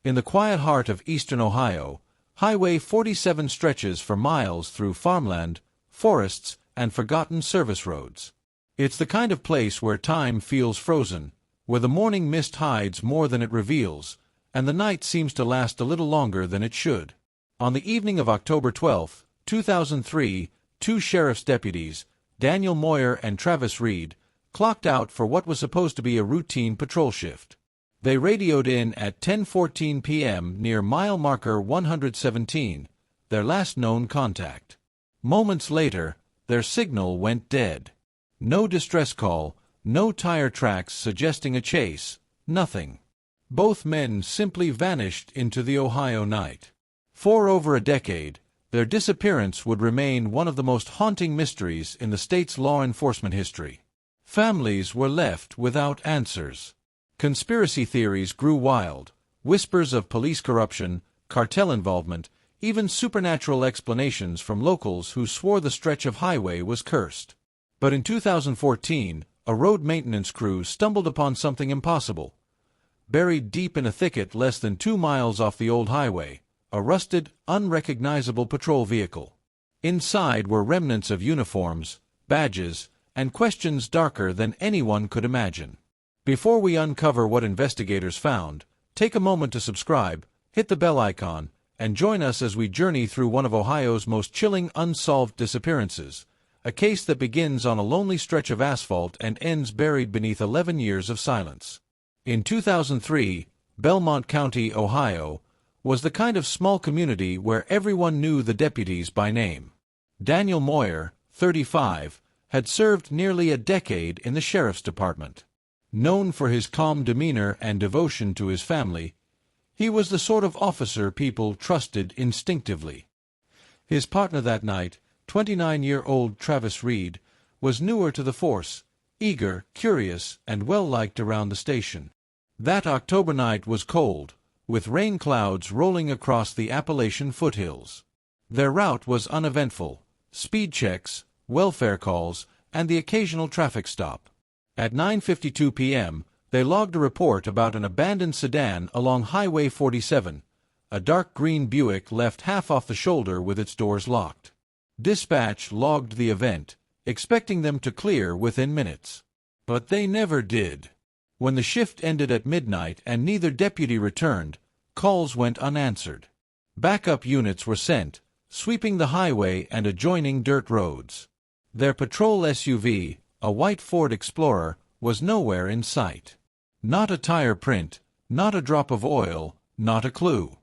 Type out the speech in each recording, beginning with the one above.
In the quiet heart of eastern Ohio, Highway 47 stretches for miles through farmland, forests, and forgotten service roads. It's the kind of place where time feels frozen, where the morning mist hides more than it reveals, and the night seems to last a little longer than it should. On the evening of October 12, 2003, two sheriff's deputies, Daniel Moyer and Travis Reed, clocked out for what was supposed to be a routine patrol shift. They radioed in at 10:14 p.m. near mile marker 117, their last known contact. Moments later, their signal went dead. No distress call, no tire tracks suggesting a chase, nothing. Both men simply vanished into the Ohio night. For over a decade, their disappearance would remain one of the most haunting mysteries in the state's law enforcement history. Families were left without answers. Conspiracy theories grew wild, whispers of police corruption, cartel involvement, even supernatural explanations from locals who swore the stretch of highway was cursed. But in 2014, a road maintenance crew stumbled upon something impossible. Buried deep in a thicket less than 2 miles off the old highway, a rusted, unrecognizable patrol vehicle. Inside were remnants of uniforms, badges, and questions darker than anyone could imagine. Before we uncover what investigators found, take a moment to subscribe, hit the bell icon, and join us as we journey through one of Ohio's most chilling unsolved disappearances, a case that begins on a lonely stretch of asphalt and ends buried beneath 11 years of silence. In 2003, Belmont County, Ohio, was the kind of small community where everyone knew the deputies by name. Daniel Moyer, 35, had served nearly a decade in the sheriff's department. Known for his calm demeanor and devotion to his family, he was the sort of officer people trusted instinctively. His partner that night, 29-year-old Travis Reed, was newer to the force, eager, curious, and well-liked around the station. That October night was cold, with rain clouds rolling across the Appalachian foothills. Their route was uneventful: speed checks, welfare calls, and the occasional traffic stop. At 9:52 p.m., they logged a report about an abandoned sedan along Highway 47, a dark green Buick left half off the shoulder with its doors locked. Dispatch logged the event, expecting them to clear within minutes. But they never did. When the shift ended at midnight and neither deputy returned, calls went unanswered. Backup units were sent, sweeping the highway and adjoining dirt roads. Their patrol SUV, a white Ford Explorer, was nowhere in sight. Not a tire print, not a drop of oil, not a clue.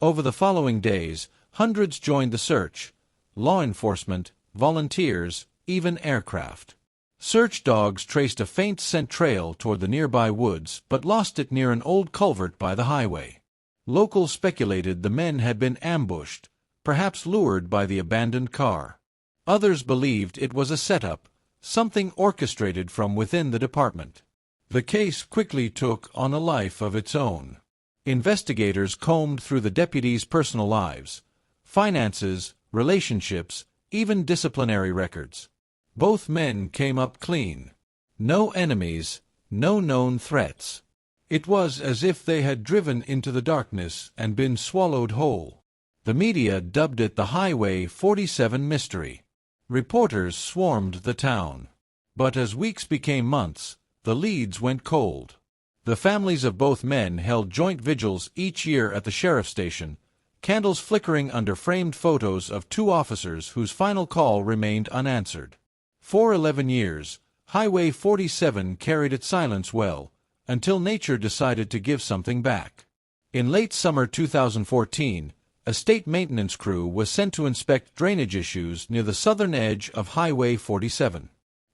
Over the following days, hundreds joined the search: law enforcement, volunteers, even aircraft. Search dogs traced a faint scent trail toward the nearby woods but lost it near an old culvert by the highway. Locals speculated the men had been ambushed, perhaps lured by the abandoned car. Others believed it was a setup, something orchestrated from within the department. The case quickly took on a life of its own. Investigators combed through the deputies' personal lives, finances, relationships, even disciplinary records. Both men came up clean. No enemies, no known threats. It was as if they had driven into the darkness and been swallowed whole. The media dubbed it the Highway 47 mystery. Reporters swarmed the town. But as weeks became months, the leads went cold. The families of both men held joint vigils each year at the sheriff's station, candles flickering under framed photos of two officers whose final call remained unanswered. For 11 years, Highway 47 carried its silence well, until nature decided to give something back. In late summer 2014, a state maintenance crew was sent to inspect drainage issues near the southern edge of Highway 47.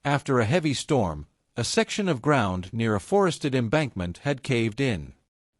After a heavy storm, a section of ground near a forested embankment had caved in.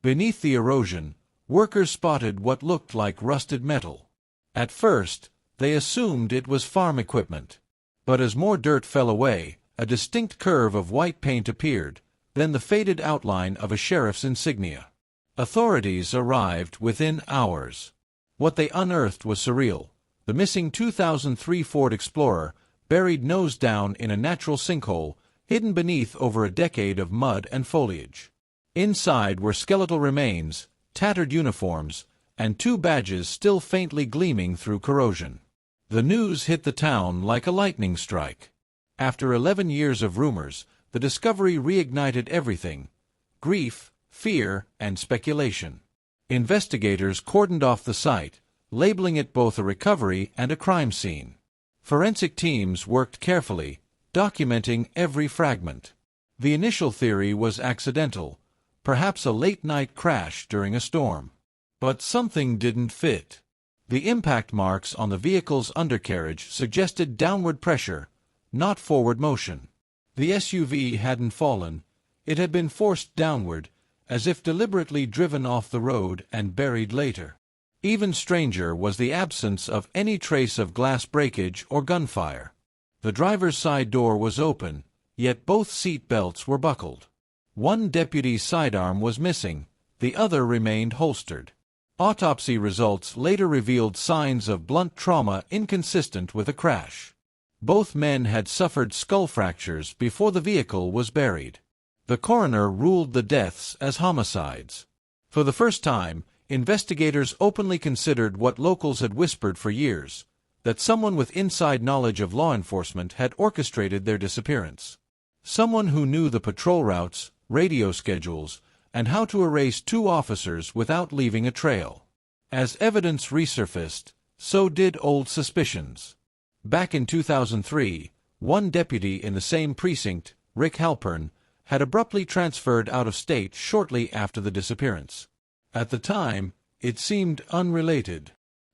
Beneath the erosion, workers spotted what looked like rusted metal. At first, they assumed it was farm equipment. But as more dirt fell away, a distinct curve of white paint appeared, then the faded outline of a sheriff's insignia. Authorities arrived within hours. What they unearthed was surreal: the missing 2003 Ford Explorer, buried nose down in a natural sinkhole, hidden beneath over a decade of mud and foliage. Inside were skeletal remains, tattered uniforms, and 2 badges still faintly gleaming through corrosion. The news hit the town like a lightning strike. After 11 years of rumors, the discovery reignited everything: grief, fear, and speculation. Investigators cordoned off the site, labeling it both a recovery and a crime scene. Forensic teams worked carefully, documenting every fragment. The initial theory was accidental, perhaps a late-night crash during a storm. But something didn't fit. The impact marks on the vehicle's undercarriage suggested downward pressure, not forward motion. The SUV hadn't fallen, it had been forced downward, as if deliberately driven off the road and buried later. Even stranger was the absence of any trace of glass breakage or gunfire. The driver's side door was open, yet both seat belts were buckled. One deputy's sidearm was missing, the other remained holstered. Autopsy results later revealed signs of blunt trauma inconsistent with a crash. Both men had suffered skull fractures before the vehicle was buried. The coroner ruled the deaths as homicides. For the first time, investigators openly considered what locals had whispered for years, that someone with inside knowledge of law enforcement had orchestrated their disappearance. Someone who knew the patrol routes, radio schedules, and how to erase 2 officers without leaving a trail. As evidence resurfaced, so did old suspicions. Back in 2003, one deputy in the same precinct, Rick Halpern, had abruptly transferred out of state shortly after the disappearance. At the time, it seemed unrelated.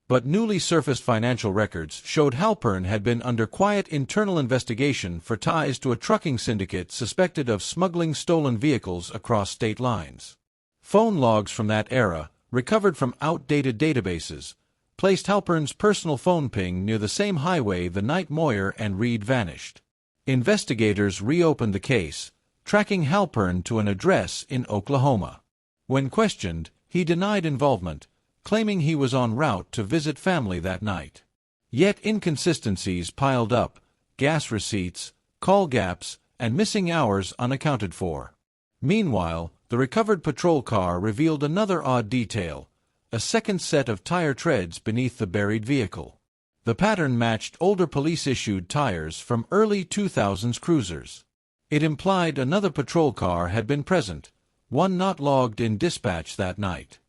But newly surfaced financial records showed Halpern had been under quiet internal investigation for ties to a trucking syndicate suspected of smuggling stolen vehicles across state lines. Phone logs from that era, recovered from outdated databases, placed Halpern's personal phone ping near the same highway the night Moyer and Reed vanished. Investigators reopened the case, tracking Halpern to an address in Oklahoma. When questioned, he denied involvement, claiming he was en route to visit family that night. Yet inconsistencies piled up: gas receipts, call gaps, and missing hours unaccounted for. Meanwhile, the recovered patrol car revealed another odd detail: a second set of tire treads beneath the buried vehicle. The pattern matched older police-issued tires from early 2000s cruisers. It implied another patrol car had been present, one not logged in dispatch that night.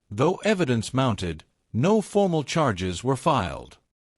Though evidence mounted, no formal charges were filed.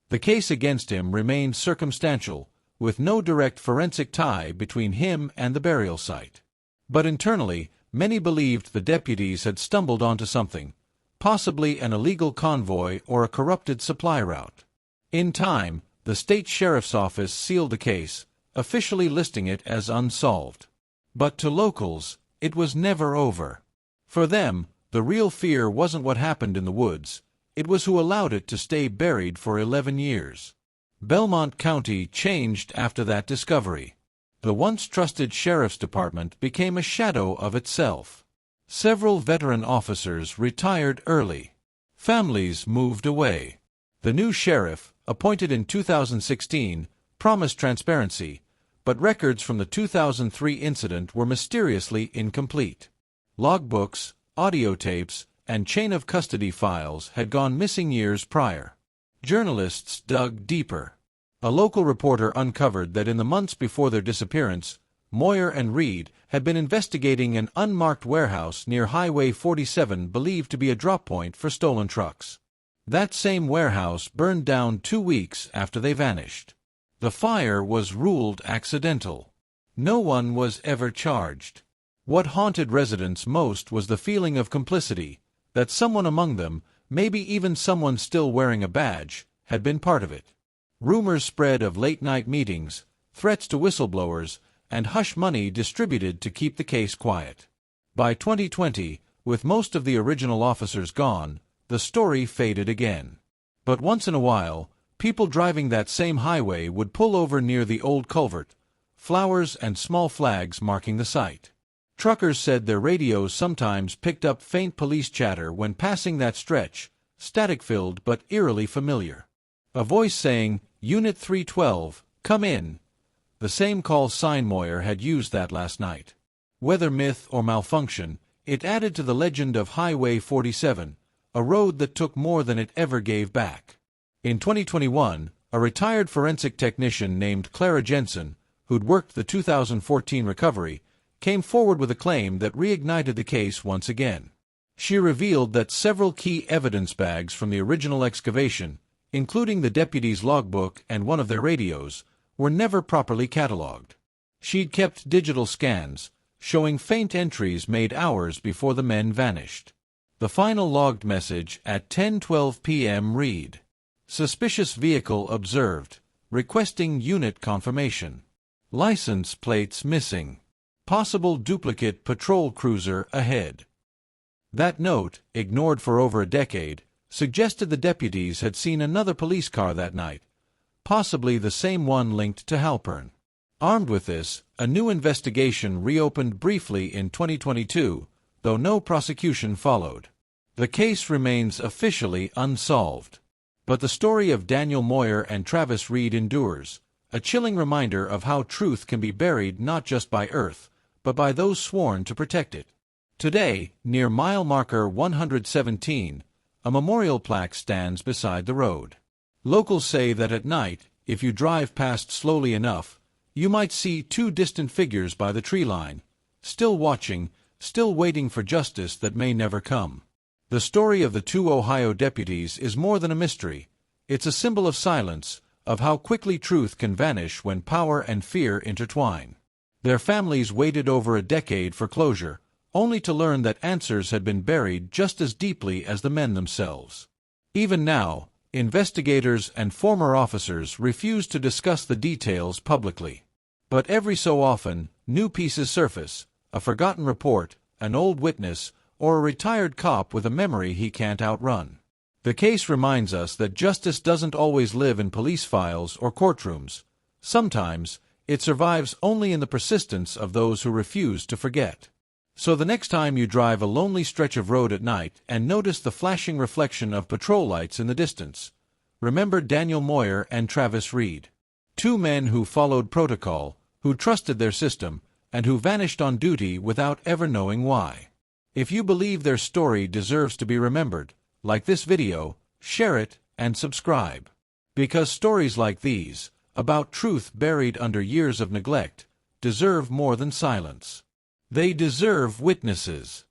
The case against him remained circumstantial, with no direct forensic tie between him and the burial site. But internally, many believed the deputies had stumbled onto something, possibly an illegal convoy or a corrupted supply route. In time, the state sheriff's office sealed the case, officially listing it as unsolved. But to locals, it was never over. For them, the real fear wasn't what happened in the woods, it was who allowed it to stay buried for 11 years. Belmont County changed after that discovery. The once trusted sheriff's department became a shadow of itself. Several veteran officers retired early. Families moved away. The new sheriff, appointed in 2016, promised transparency, but records from the 2003 incident were mysteriously incomplete. Logbooks, audio tapes, and chain-of-custody files had gone missing years prior. Journalists dug deeper. A local reporter uncovered that in the months before their disappearance, Moyer and Reed had been investigating an unmarked warehouse near Highway 47 believed to be a drop point for stolen trucks. That same warehouse burned down 2 weeks after they vanished. The fire was ruled accidental. No one was ever charged. What haunted residents most was the feeling of complicity, that someone among them, maybe even someone still wearing a badge, had been part of it. Rumors spread of late-night meetings, threats to whistleblowers, and hush money distributed to keep the case quiet. By 2020, with most of the original officers gone, the story faded again. But once in a while, people driving that same highway would pull over near the old culvert, flowers and small flags marking the site. Truckers said their radios sometimes picked up faint police chatter when passing that stretch, static-filled but eerily familiar. A voice saying, "Unit 312, come in." The same call sign Moyer had used that last night. Whether myth or malfunction, It added to the legend of Highway 47, a road that took more than it ever gave back. In 2021, a retired forensic technician named Clara Jensen, who'd worked the 2014 recovery, came forward with a claim that reignited the case once again. She revealed that several key evidence bags from the original excavation, including the deputies' logbook and one of their radios, were never properly catalogued. She'd kept digital scans, showing faint entries made hours before the men vanished. The final logged message at 10:12 p.m. read, "Suspicious vehicle observed. Requesting unit confirmation. License plates missing. Possible duplicate patrol cruiser ahead." That note, ignored for over a decade, suggested the deputies had seen another police car that night, possibly the same one linked to Halpern. Armed with this, a new investigation reopened briefly in 2022, though no prosecution followed. The case remains officially unsolved. But the story of Daniel Moyer and Travis Reed endures, a chilling reminder of how truth can be buried not just by earth, but by those sworn to protect it. Today, near mile marker 117, a memorial plaque stands beside the road. Locals say that at night, if you drive past slowly enough, you might see two distant figures by the tree line, still watching, still waiting for justice that may never come. The story of the two Ohio deputies is more than a mystery. It's a symbol of silence, of how quickly truth can vanish when power and fear intertwine. Their families waited over a decade for closure, only to learn that answers had been buried just as deeply as the men themselves. Even now, investigators and former officers refuse to discuss the details publicly. But every so often, new pieces surface, a forgotten report, an old witness, or a retired cop with a memory he can't outrun. The case reminds us that justice doesn't always live in police files or courtrooms. Sometimes, it survives only in the persistence of those who refuse to forget. So the next time you drive a lonely stretch of road at night and notice the flashing reflection of patrol lights in the distance, remember Daniel Moyer and Travis Reed. Two men who followed protocol, who trusted their system, and who vanished on duty without ever knowing why. If you believe their story deserves to be remembered, like this video, share it, and subscribe. Because stories like these, about truth buried under years of neglect, deserve more than silence. They deserve witnesses.